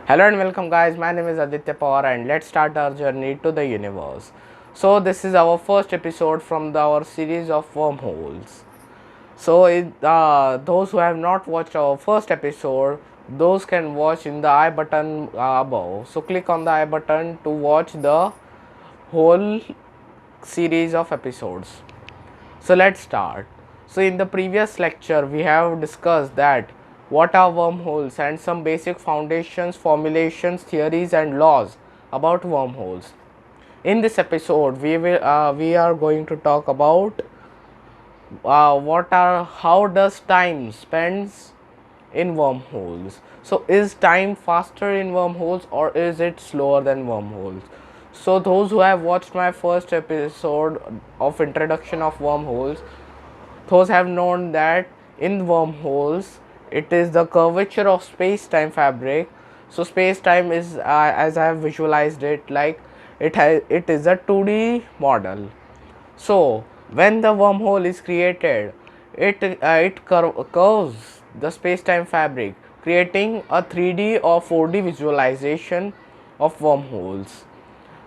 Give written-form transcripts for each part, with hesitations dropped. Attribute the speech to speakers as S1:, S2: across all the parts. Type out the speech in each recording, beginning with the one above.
S1: Hello and welcome guys, my name is Aditya Pawar and let's start our journey to the universe. So this is our first episode from our series of wormholes. Those who have not watched our first episode, those can watch in the I button above. So click on the I button to watch the whole series of episodes. So let's start. So in the previous lecture we have discussed that what are wormholes and some basic foundations, formulations, theories and laws about wormholes. In this episode we are going to talk about how does time spends in wormholes. So is time faster in wormholes or is it slower than wormholes? So those who have watched my first episode of introduction of wormholes, those have known that in wormholes it is the curvature of space-time fabric. So space-time is as I have visualized it, like it is a 2D model. So when the wormhole is created, it curves the space-time fabric, creating a 3D or 4D visualization of wormholes.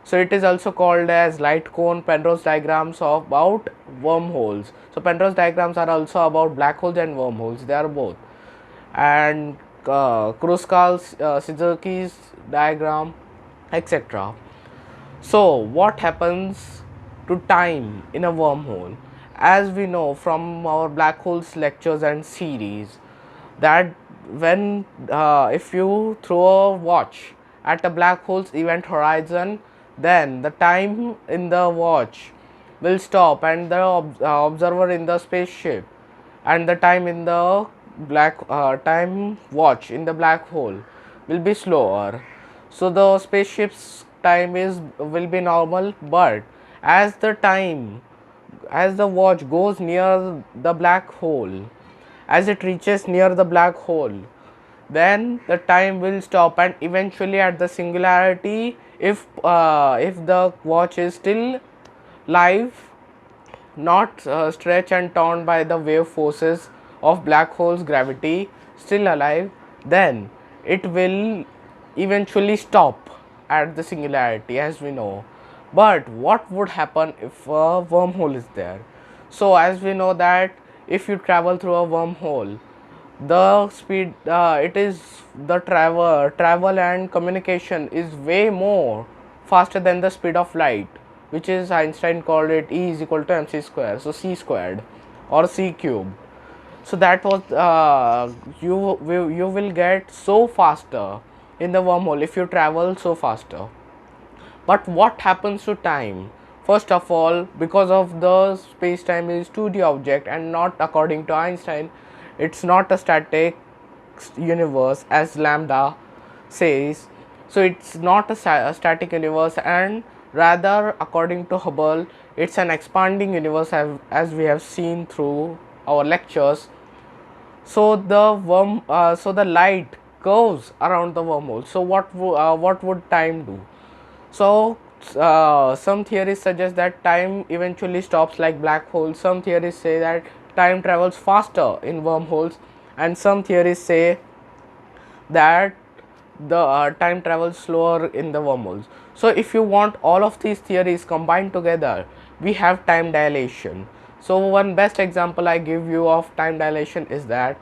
S1: So it is also called as light cone Penrose diagrams about wormholes. So Penrose diagrams are also about black holes and wormholes. They are both. And Kruskal-Sezerkes diagram, etc. So what happens to time in a wormhole? As we know from our black holes lectures and series, that when if you throw a watch at a black hole's event horizon, then the time in the watch will stop and the observer in the spaceship and the time in the time watch in the black hole will be slower. So the spaceship's time is will be normal, but as the time as the watch goes near the black hole, as it reaches near the black hole, then the time will stop and eventually at the singularity, if the watch is still live, not stretched and torn by the wave forces of black hole's gravity, still alive, then it will eventually stop at the singularity, as we know. But what would happen if a wormhole is there? So as we know that if you travel through a wormhole, the speed it is the travel and communication is way more faster than the speed of light, which is Einstein called it E is equal to mc square, so c squared or c cubed. So that was you will get so faster in the wormhole if you travel so faster. But what happens to time? First of all, because of the space time is 2D object and not, according to Einstein, it's not a static universe as lambda says. So it's not a static universe, and rather, according to Hubble, it's an expanding universe as we have seen through our lectures. So the light curves around the wormhole. So what would time do? So some theories suggest that time eventually stops like black holes. Some theories say that time travels faster in wormholes, and some theories say that the time travels slower in the wormholes. So if you want all of these theories combined together, we have time dilation. So one best example I give you of time dilation is that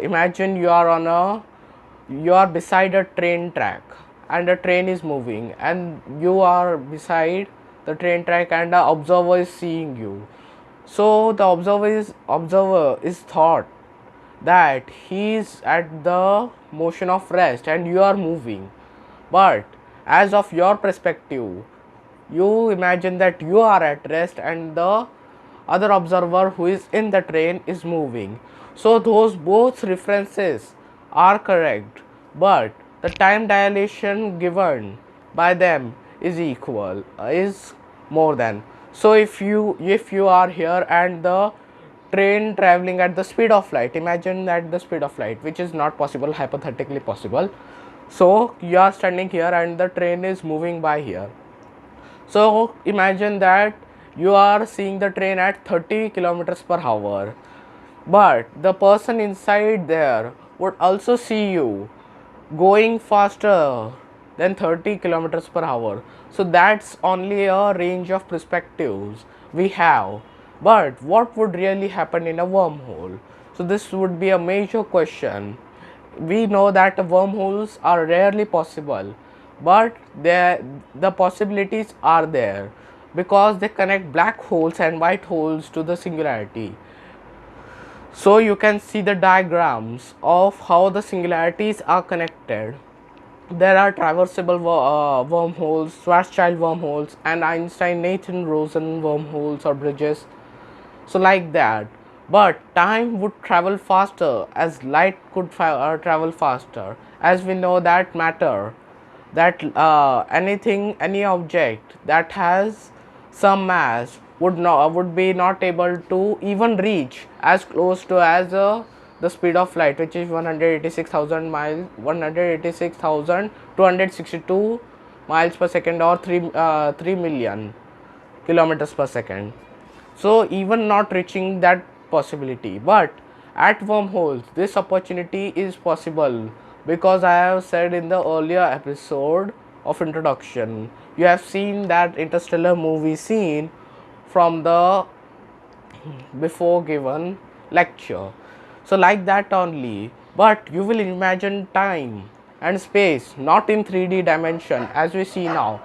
S1: imagine you are beside a train track and a train is moving and you are beside the train track and the observer is seeing you. So the observer is thought that he is at the motion of rest and you are moving, but as of your perspective, you imagine that you are at rest and the other observer who is in the train is moving. So those both references are correct, but the time dilation given by them is equal, is more than. So if you are here and the train traveling at the speed of light, imagine at the speed of light, which is not possible, hypothetically possible. So you are standing here and the train is moving by here. So imagine that you are seeing the train at 30 kilometers per hour, but the person inside there would also see you, going faster than 30 kilometers per hour. So that's only a range of perspectives we have. But what would really happen in a wormhole? So this would be a major question. We know that wormholes are rarely possible, but the possibilities are there because they connect black holes and white holes to the singularity. So you can see the diagrams of how the singularities are connected. There are traversable wormholes, Schwarzschild wormholes, and Einstein Nathan Rosen wormholes or bridges. So like that. But time would travel faster as light could travel faster. As we know that matter, that any object that has some mass would be not able to even reach as close to as the speed of light, which is 186,000 miles, 186,262 miles per second, or 3 million kilometers per second. So even not reaching that possibility, but at wormholes this opportunity is possible because I have said in the earlier episode of introduction, you have seen that interstellar movie scene from the before given lecture. So like that only, but you will imagine time and space not in 3D dimension as we see now,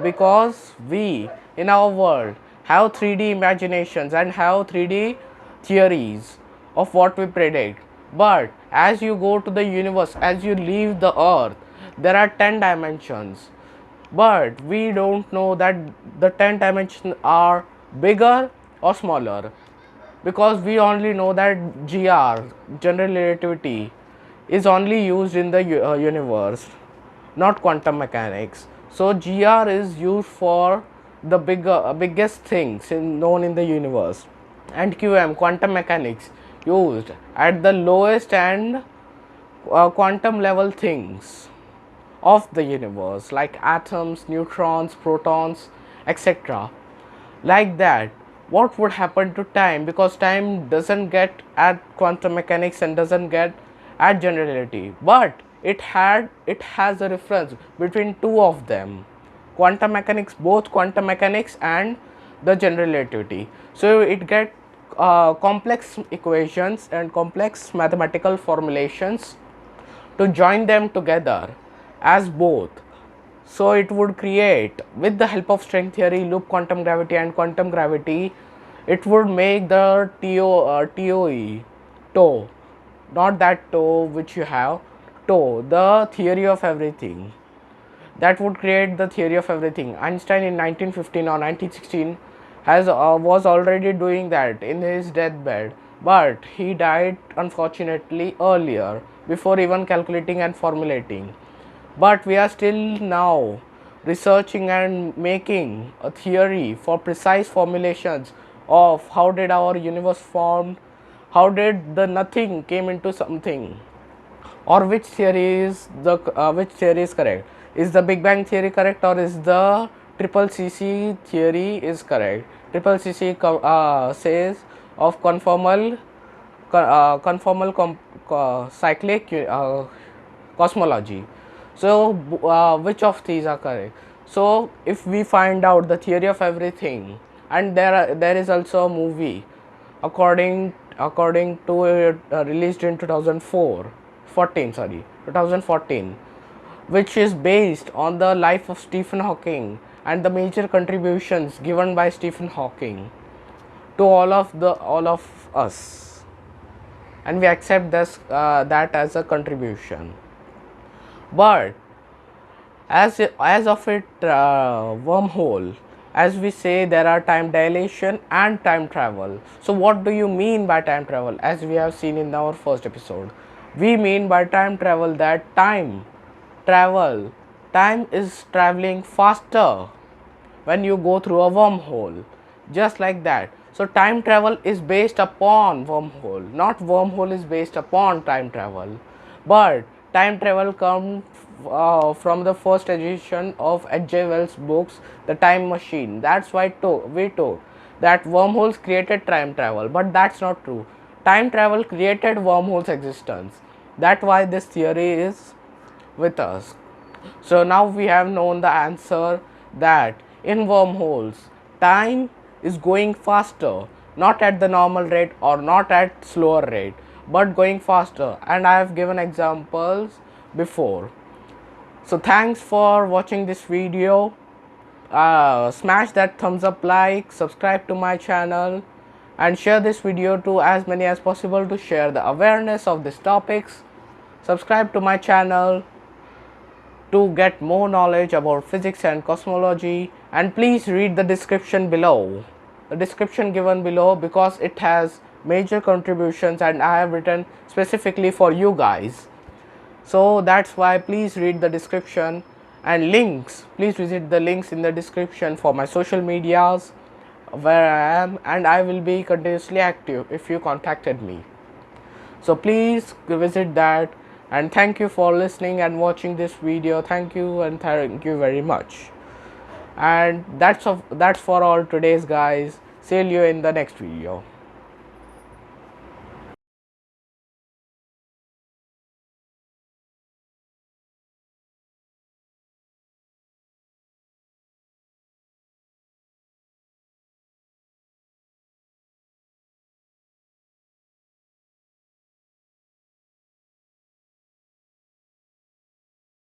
S1: because we in our world have 3D imaginations and have 3D theories of what we predict. But as you go to the universe, as you leave the earth, there are 10 dimensions, but we don't know that the 10 dimensions are bigger or smaller, because we only know that general relativity, is only used in the universe, not quantum mechanics. So GR is used for the biggest things known in the universe, and QM, quantum mechanics, used at the lowest and quantum level things of the universe, like atoms, neutrons, protons, etc. Like that, what would happen to time? Because time doesn't get at quantum mechanics and doesn't get at general relativity, but it has a reference between two of them, quantum mechanics, both quantum mechanics and the general relativity. So it get complex equations and complex mathematical formulations to join them together as both. So it would create, with the help of string theory, loop quantum gravity and quantum gravity, it would make the TOE, TOE, not that TOE which you have, TOE, the theory of everything. That would create the theory of everything. Einstein in 1915 or 1916 was already doing that in his deathbed, but he died unfortunately earlier, before even calculating and formulating. But we are still now researching and making a theory for precise formulations of how did our universe formed, how did the nothing came into something, or which theory is correct. Is the Big Bang theory correct, or is the triple CC theory is correct? Triple CC says of cyclic cosmology. So which of these are correct? So if we find out the theory of everything, and there is also a movie according to it, released in 2014, which is based on the life of Stephen Hawking and the major contributions given by Stephen Hawking to all of us, and we accept that as a contribution. But as of it wormhole, as we say, there are time dilation and time travel. So what do you mean by time travel? As we have seen in our first episode, we mean by time travel that travel time is traveling faster when you go through a wormhole, just like that. So time travel is based upon wormhole, not wormhole is based upon time travel. But time travel comes from the first edition of H.G. Wells' books, The Time Machine. That's why we told that wormholes created time travel, but that's not true. Time travel created wormholes existence. That's why this theory is with us. So now we have known the answer that in wormholes, time is going faster, not at the normal rate or not at slower rate, but going faster, and I have given examples before. So thanks for watching this video. Smash that thumbs up, like, subscribe to my channel, and share this video to as many as possible to share the awareness of these topics. Subscribe to my channel to get more knowledge about physics and cosmology, and please read the description below, the description given below, because it has major contributions and I have written specifically for you guys. So that's why please read the description, and links, please visit the links in the description for my social medias where I am, and I will be continuously active if you contacted me. So please visit that, and thank you for listening and watching this video. Thank you, and thank you very much. And that's for all today's, guys. See you in the next video.